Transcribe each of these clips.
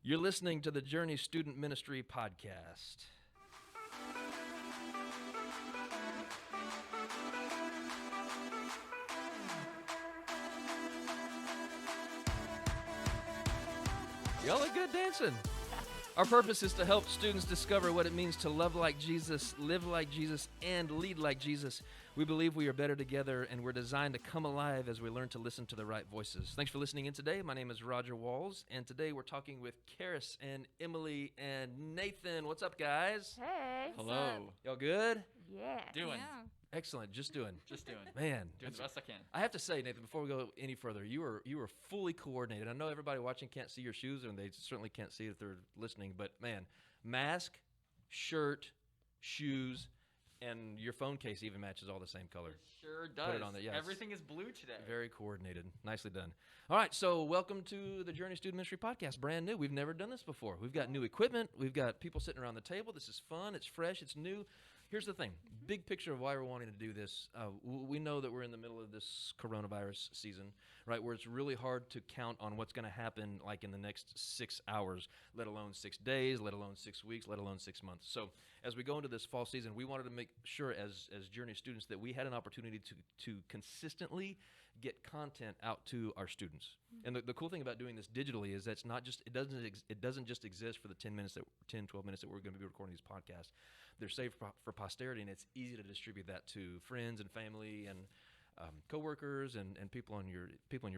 You're listening to the Journey Student Ministry Podcast. Y'all are good dancing. Our purpose is to help students discover what it means to love like Jesus, live like Jesus, and lead like Jesus. We believe we are better together, and we're designed to come alive as we learn to listen to the right voices. Thanks for listening in today. My name is Roger Walls, and today we're talking with Karis and Emily and Nathan. What's up, guys? Hey. Hello. Y'all good? Yeah. Doing. Yeah. Excellent. Just doing. Just doing. Man, Doing the best I can. I have to say, Nathan, before we go any further, you were fully coordinated. I know everybody watching can't see your shoes, and they certainly can't see it if they're listening. But man, mask, shirt, shoes, and your phone case even matches all the same color. Sure does. it on there, yes. Everything is blue today. Very coordinated. Nicely done. All right, so welcome to the Journey Student Ministry Podcast. Brand new. We've never done this before. We've got new equipment. We've got people sitting around the table. This is fun. It's fresh. It's new. Here's the thing. Big picture of why we're wanting to do this. We know that we're in the middle of this coronavirus season, right, where it's really hard to count on what's going to happen like in the next 6 hours, let alone 6 days, let alone 6 weeks, let alone 6 months. So as we go into this fall season, we wanted to make sure as Journey students that we had an opportunity to consistently get content out to our students. And the cool thing about doing this digitally is that's not just, it doesn't just exist for the 12 minutes that we're going to be recording these podcasts. They're saved for posterity, and it's easy to distribute that to friends and family and coworkers and people on your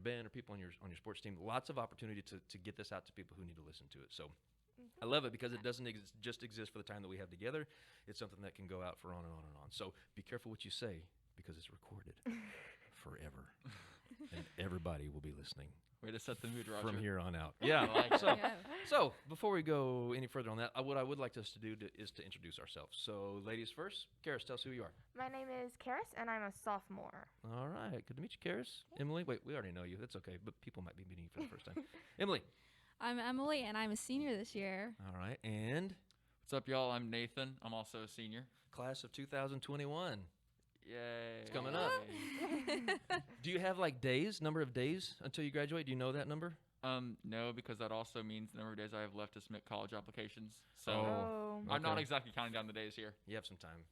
band or people on your sports team. Lots of opportunity to get this out to people who need to listen to it. So I love it because it doesn't just exist for the time that we have together. It's something that can go out for on and on and on. So be careful what you say because it's recorded forever, and everybody will be listening. Way to set the mood, Roger. From here on out. Yeah. like so, Yeah. so before we go any further on that, what I would like us to do is to introduce ourselves. So ladies first. Karis, tell us who you are. My name is Karis, and I'm a sophomore. All right. Good to meet you, Karis. Emily. Wait, we already know you. That's okay. But people might be meeting you for the first time. Emily. I'm Emily, and I'm a senior this year. All right. And What's up, y'all? I'm Nathan. I'm also a senior. class of 2021. Yay. It's coming up. Do you have like number of days until you graduate? Do you know that number? No, because that also means the number of days I have left to submit college applications. So Oh. I'm not Okay. exactly counting down the days here. You have some time.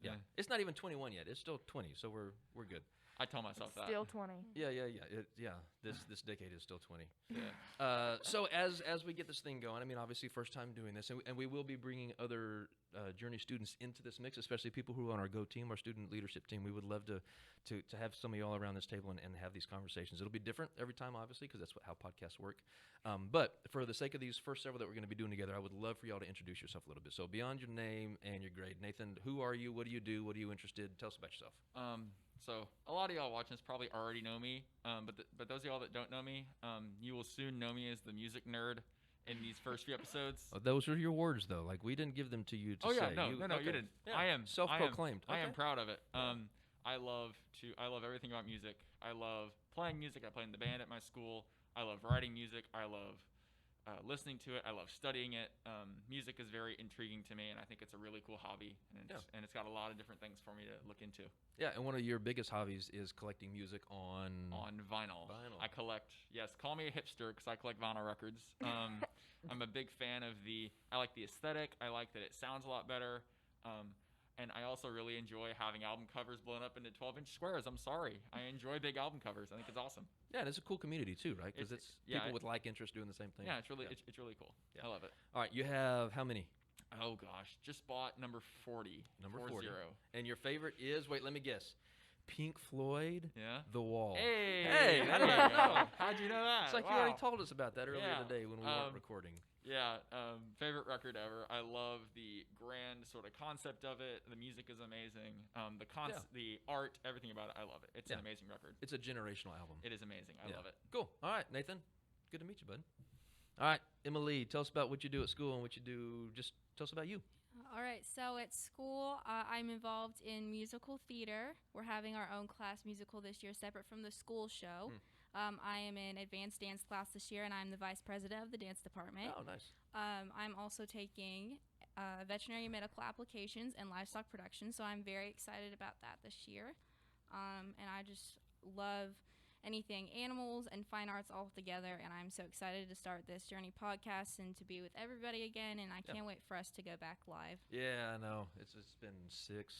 Yeah. Yeah. It's not even 21 yet. It's still 20, so we're good. I tell myself that. Still 20. Yeah. This decade is still 20. Yeah. So as we get this thing going, I mean, obviously first time doing this, and we will be bringing other Journey students into this mix, especially people who are on our Go team, our student leadership team. We would love to have some of y'all around this table and have these conversations. It'll be different every time, obviously, because that's how podcasts work. But for the sake of these first several that we're going to be doing together, I would love for y'all to introduce yourself a little bit. So beyond your name and your grade, Nathan, who are you? What do you do? What are you interested in? Tell us about yourself. So a lot of y'all watching this probably already know me, but those of y'all that don't know me, you will soon know me as the music nerd in these first few episodes. Oh, those are your words, though. Like, we didn't give them to you to say. No, you okay. didn't. Yeah. I am Self-proclaimed. I am Okay. proud of it. I love everything about music. I love playing music. I play in the band at my school. I love writing music. I love listening to it. I love studying it. Music is very intriguing to me, and I think it's a really cool hobby. And it's got a lot of different things for me to look into. Yeah, and one of your biggest hobbies is collecting music on Vinyl. I collect. Yes, call me a hipster because I collect vinyl records. I'm a big fan of I like the aesthetic. I like that it sounds a lot better. And I also really enjoy having album covers blown up into 12-inch squares. I'm sorry. I enjoy big album covers. I think it's awesome. Yeah, and it's a cool community too, right? Because It's- it's yeah, people with like interest doing the same thing. Yeah, it's really cool. Yeah. I love it. All right, you have how many? Oh gosh, just bought number 40. Number 40. 40. And your favorite is, wait, let me guess. Pink Floyd, Yeah. The Wall. Hey, how did I know? How'd you know that? It's like you already told us about that earlier Yeah. today when we weren't recording. Yeah, favorite record ever. I love the grand sort of concept of it. The music is amazing. The art, everything about it, I love it. It's an amazing record. It's a generational album. It is amazing. I love it. Cool. All right, Nathan. Good to meet you, bud. All right, Emily, tell us about what you do at school and what you do. Just tell us about you. All right, so at school, I'm involved in musical theater. We're having our own class musical this year, separate from the school show. I am in advanced dance class this year, and I'm the vice president of the dance department. Oh, nice. I'm also taking veterinary medical applications and livestock production, so I'm very excited about that this year. And I just love anything animals and fine arts all together. And I'm so excited to start this Journey podcast and to be with everybody again. And I can't wait for us to go back live. Yeah, I know. It's been 6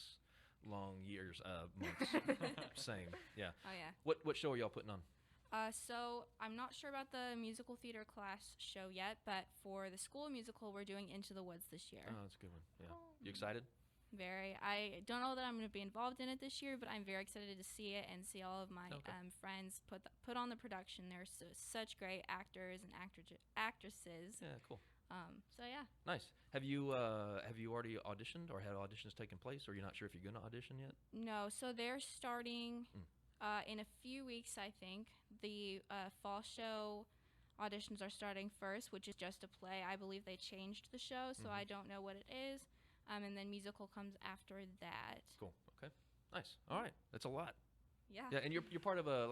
long years, months. Same. Yeah. Oh, yeah. What show are y'all putting on? So I'm not sure about the musical theater class show yet, but for the school musical, we're doing Into the Woods this year. Oh, that's a good one. Yeah. You excited? Very. I don't know that I'm going to be involved in it this year, but I'm very excited to see it and see all of my friends put on the production. They're such great actors and actresses. Yeah, cool. So yeah. Nice. Have you already auditioned or had auditions taken place, or you're not sure if you're going to audition yet? No. So they're starting in a few weeks, I think. The fall show auditions are starting first, which is just a play. I believe they changed the show, so I don't know what it is. And then musical comes after that. Cool. Okay. Nice. All right. That's a lot. Yeah. Yeah, and you're part of a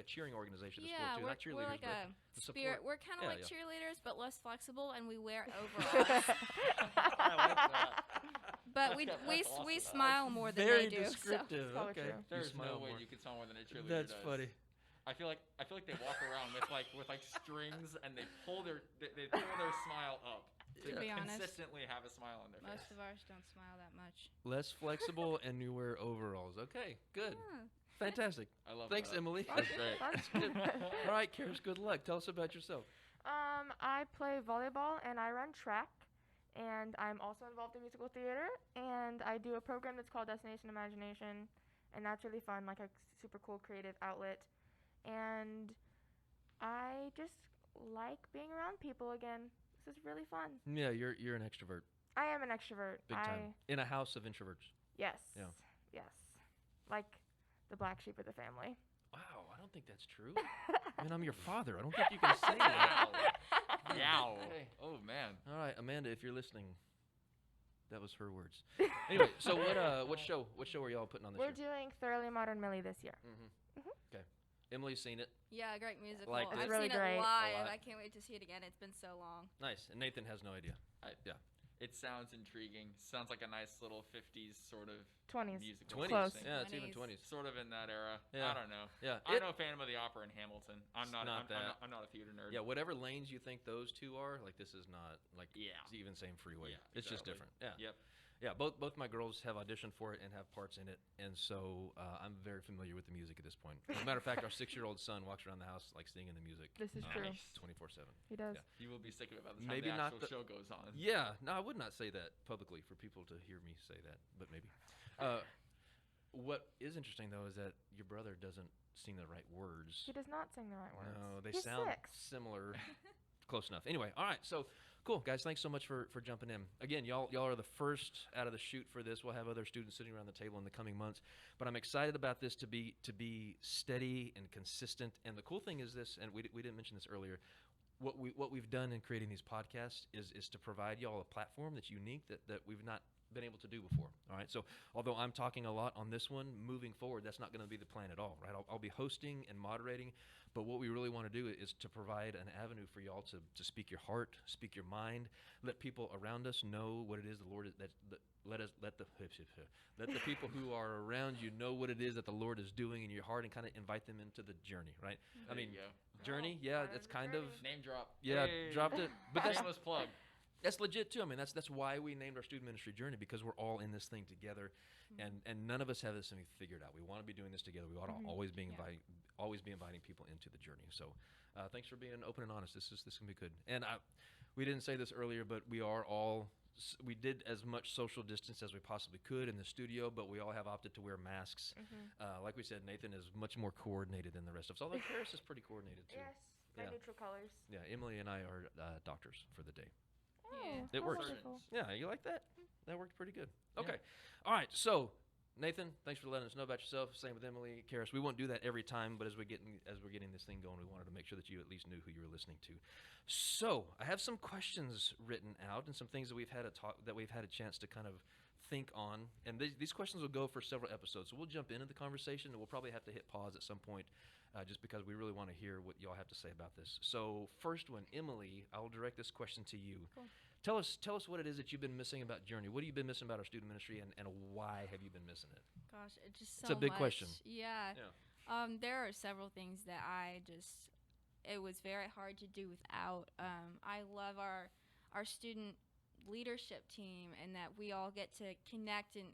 cheering organization at school too. Not cheerleaders, we're like but a the spirit. support. We're kind of Yeah, like yeah. cheerleaders, but less flexible, and we wear overalls. I like that. But we That's we awesome. we smile more than Very they do. So. descriptive. Probably Okay. true. You There's smile no way more. you could smile more than a cheerleader That's does. funny. I feel like they walk around with strings and they pull their smile up To be honest, consistently have a smile on their most face. of ours don't smile that much. Less flexible, and you wear overalls. Okay. Good. Yeah. Fantastic. I love Thanks, that. Emily. That's great. That's good. All right, Karis. Good luck. Tell us about yourself. I play volleyball and I run track, and I'm also involved in musical theater, and I do a program that's called Destination Imagination, and that's really fun, like a super cool creative outlet. And I just like being around people again. This is really fun. Yeah, you're an extrovert, I am an extrovert. big time. In a house of introverts. Yes. Yeah. Yes. Like the black sheep of the family. Wow, I don't think that's true. I mean, I'm your father. I don't think you can say that. Yow. Okay. Oh man. All right, Amanda, if you're listening, that was her words. Anyway, so what show are y'all putting on this We're year? doing Thoroughly Modern Millie this year. Okay. Emily's seen it. Yeah, great musical. Liked it. I've Really seen great. it A live. lot. I can't wait to see it again. It's been so long. Nice. And Nathan has no idea. It sounds intriguing. Sounds like a nice little 50s sort of 20s. musical. 20s. Close. Yeah, it's even 20s. 20s. Sort of in that era. Yeah. I don't know. Yeah. I'm no fan of the opera in Hamilton. I'm It's not. not that. I'm not a theater nerd. Yeah, whatever lanes you think those two are, like this is not like Yeah. it's even same freeway. Yeah, It's just exactly. different. Yeah. Yep. Yeah, both my girls have auditioned for it and have parts in it, and so I'm very familiar with the music at this point. As a matter of fact, our 6-year-old son walks around the house like singing the music This is true. Nice. 24/7. He does. Yeah. You will be sick of it by the time Maybe the not actual the- show goes on. Yeah, no, I would not say that publicly for people to hear me say that, but maybe. What is interesting though is that your brother doesn't sing the right words. He does not sing the right words. No, they He's sound 6. similar. Close enough. Anyway, all right. So cool, guys. Thanks so much for jumping in. Again, y'all are the first out of the chute for this. We'll have other students sitting around the table in the coming months, but I'm excited about this to be steady and consistent. And the cool thing is this, and we didn't mention this earlier. What we've done in creating these podcasts is to provide y'all a platform that's unique that we've not been able to do before. All right. So although I'm talking a lot on this one, moving forward, that's not going to be the plan at all. Right. I'll be hosting and moderating, but what we really want to do is to provide an avenue for y'all to speak your heart, speak your mind, let people around us know what it is the Lord is let the people who are around you know what it is that the Lord is doing in your heart, and kind of invite them into the journey. Right. I There mean, you go. journey. Oh, Yeah, part that's the kind of. journey. Name drop. Yeah, Hey. dropped it. But that's Shameless plug. that's legit too. I mean, that's why we named our student ministry Journey, because we're all in this thing together, and none of us have this thing figured out. We want to be doing this together. We ought to always be inviting people into the journey. So, thanks for being open and honest. This can be good. And we didn't say this earlier, but we did as much social distance as we possibly could in the studio, but we all have opted to wear masks. Like we said, Nathan is much more coordinated than the rest of us. Although Karis is pretty coordinated too. Yes. My Yeah. neutral colors. Yeah, Emily and I are doctors for the day. Oh, It how works. wonderful. Yeah, you like that? That worked pretty good. Okay. All right. So, Nathan, thanks for letting us know about yourself. Same with Emily, Karis. We won't do that every time, but as we're getting this thing going, we wanted to make sure that you at least knew who you were listening to. So, I have some questions written out and some things that we've had a chance to kind of think on, and these questions will go for several episodes. So we'll jump into the conversation, and we'll probably have to hit pause at some point, just because we really want to hear what y'all have to say about this. So, first one, Emily, I will direct this question to you. Cool. Tell us what it is that you've been missing about Journey. What have you been missing about our student ministry, and why have you been missing it? Gosh, it's just so It's a big much. question. Yeah. There are several things that it was very hard to do without. I love our student leadership team, and that we all get to connect and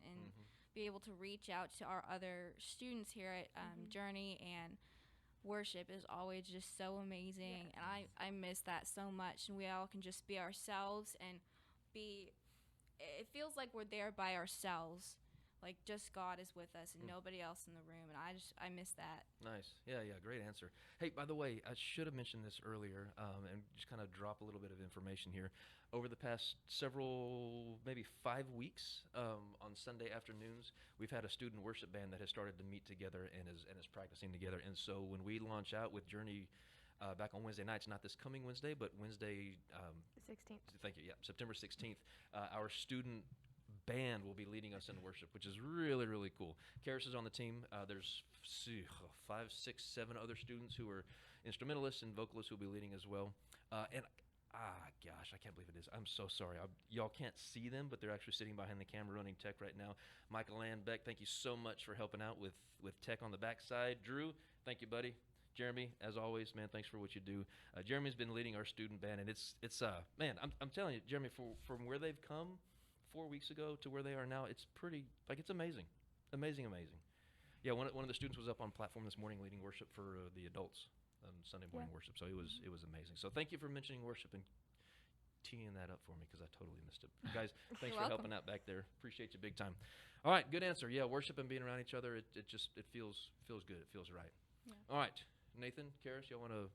be able to reach out to our other students here at Journey, and worship is always just so amazing. And I miss that so much, and we all can just be ourselves and it feels like we're there by ourselves, like just God is with us and nobody else in the room, and I miss that. Nice. Yeah, great answer. Hey, by the way, I should have mentioned this earlier, and just kind of drop a little bit of information here. Over the past maybe 5 weeks, on Sunday afternoons, we've had a student worship band that has started to meet together and is practicing together. And so when we launch out with Journey back on Wednesday nights, not this coming Wednesday, but Wednesday, The 16th. thank you, yeah, September 16th, our student band will be leading us in worship, which is really, really cool. Karis is on the team. There's 5, 6, 7 other students who are instrumentalists and vocalists who will be leading as well. Gosh, I can't believe it is. I'm so sorry. Y'all can't see them, but they're actually sitting behind the camera running tech right now. Michael and Beck, thank you so much for helping out with tech on the backside. Drew, thank you, buddy. Jeremy, as always, man, thanks for what you do. Jeremy's been leading our student band, and it's man, I'm telling you, Jeremy, from where they've come 4 weeks ago to where they are now, it's pretty, it's amazing. Amazing. Yeah, one of the students was up on platform this morning leading worship for the adults on Sunday morning worship, so it was amazing. So thank you for mentioning worship and teeing that up for me, because I totally missed it. Guys, thanks for helping out back there. Appreciate you big time. All right, good answer. Yeah, worship and being around each other, it feels good. It feels right. Yeah. All right, Nathan, Karis, y'all want to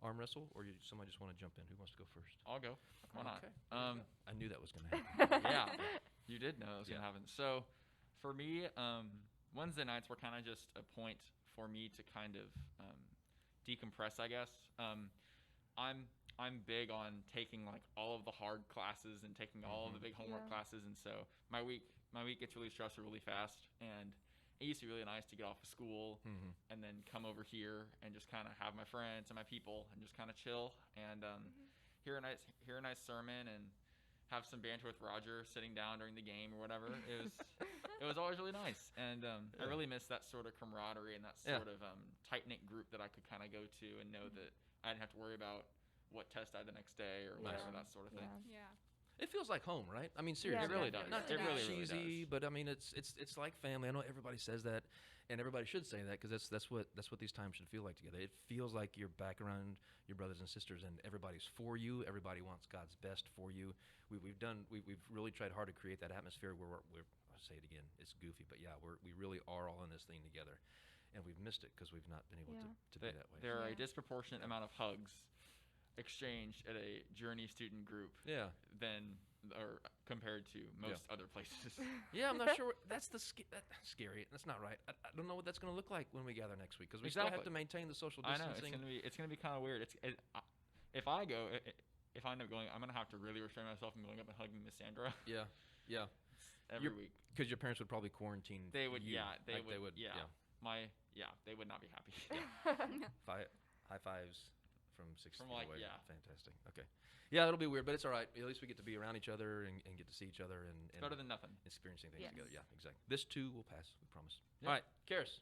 arm wrestle, or somebody just want to jump in? Who wants to go first? I'll go. Why not? Okay. I knew that was going to happen. Yeah, you did know it was going to happen. So for me, Wednesday nights were kind of just a point for me to kind of decompress, I guess. I'm big on taking like all of the hard classes and taking all of the big homework classes, and so my week gets really stressful really fast, and it used to be really nice to get off of school and then come over here and just kind of have my friends and my people and just kind of chill and hear a nice sermon and have some banter with Roger sitting down during the game or whatever. It was always really nice, and I really miss that sort of camaraderie and that sort of tight-knit group that I could kind of go to and know that I didn't have to worry about what test I had the next day or whatever, that sort of thing. Yeah. It feels like home, right? I mean, seriously. It really does. Not to It be really cheesy, does. but I mean, it's like family. I know everybody says that, and everybody should say that, because that's what these times should feel like together. It feels like you're back around your brothers and sisters, and everybody's for you. Everybody wants God's best for you. We've really tried hard to create that atmosphere where we're I'll say it again. It's goofy, but yeah, we really are all in this thing together, and we've missed it because we've not been able to be that way. There are a disproportionate amount of hugs exchanged at a Journey student group or compared to most other places. Yeah, I'm not sure. That's scary. That's not right. I don't know what that's going to look like when we gather next week, because we still have to maintain the social I know distancing. it's gonna be kind of weird. If I end up going, I'm gonna have to really restrain myself from going up and hugging Miss Sandra. Yeah. Every week. Because your parents would probably quarantine. They would. you. They Like, would. Yeah. They would not be happy. High fives from 6 From, feet like, away. yeah. Fantastic. Okay. Yeah, it'll be weird, but it's all right. At least we get to be around each other and get to see each other and Better than nothing. experiencing things Yes. together. Yeah, exactly. This too will pass. We promise. Yeah. All right, Karis,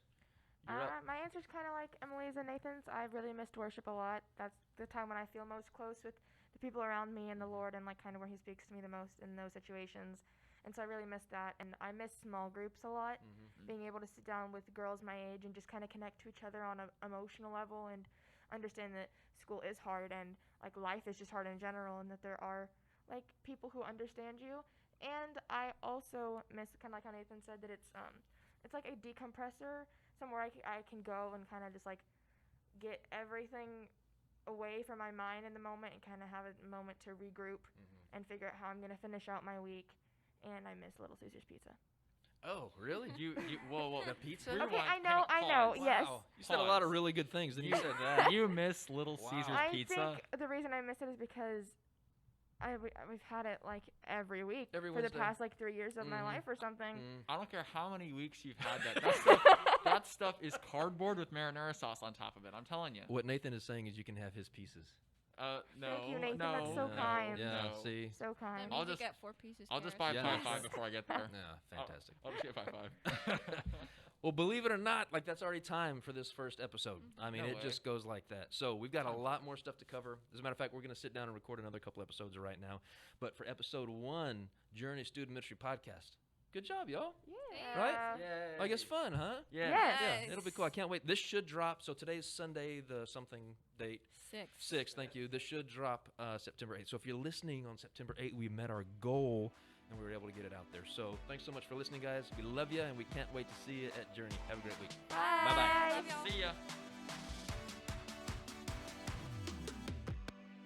you're up. My answer's kind of like Emily's and Nathan's. I really missed worship a lot. That's the time when I feel most close with the people around me and the Lord, and like kind of where He speaks to me the most in those situations. And so I really missed that, and I miss small groups a lot. Being able to sit down with girls my age and just kind of connect to each other on an emotional level, and understand that school is hard and like life is just hard in general, and that there are like people who understand you. And I also miss, kind of like how Nathan said, that it's like a decompressor, somewhere I can go and kind of just like get everything away from my mind in the moment and kind of have a moment to regroup and figure out how I'm going to finish out my week. And I miss Little Caesars Pizza. Oh, really? Whoa. The pizza? Rewind. Okay, I Hang know, on, I know, pause. yes. Wow. You said a lot of really good things, then you said that. You miss Little Wow. Caesars I Pizza? think the reason I miss it is because we've had it like every week Every for the Wednesday. past like 3 years of my Mhm. life or something. I don't care how many weeks you've had that. That stuff is cardboard with marinara sauce on top of it. I'm telling you. What Nathan is saying is you can have his pieces. No. Thank you, Nathan. No, That's so no, kind. Yeah, no. see? So That kind. means I'll you just- get 4 pieces. I'll just Karis. buy a Yeah. high five before I get there. Yeah, fantastic. I'll just get a high five. Well, believe it or not, like that's already time for this first episode. I mean, No it way. just goes like that. So we've got a lot more stuff to cover. As a matter of fact, we're going to sit down and record another couple episodes right now. But for episode 1, Journey Student Ministry Podcast. Good job, y'all. Yeah. Right? Yeah. Like it's fun, huh? Yeah. Yes. Yeah, it'll be cool. I can't wait. This should drop. So today's Sunday, the something date. 6th, thank you. This should drop September 8th. So if you're listening on September 8th, we met our goal and we were able to get it out there. So thanks so much for listening, guys. We love you and we can't wait to see you at Journey. Have a great week. Bye. Bye-bye. Love y'all. See ya.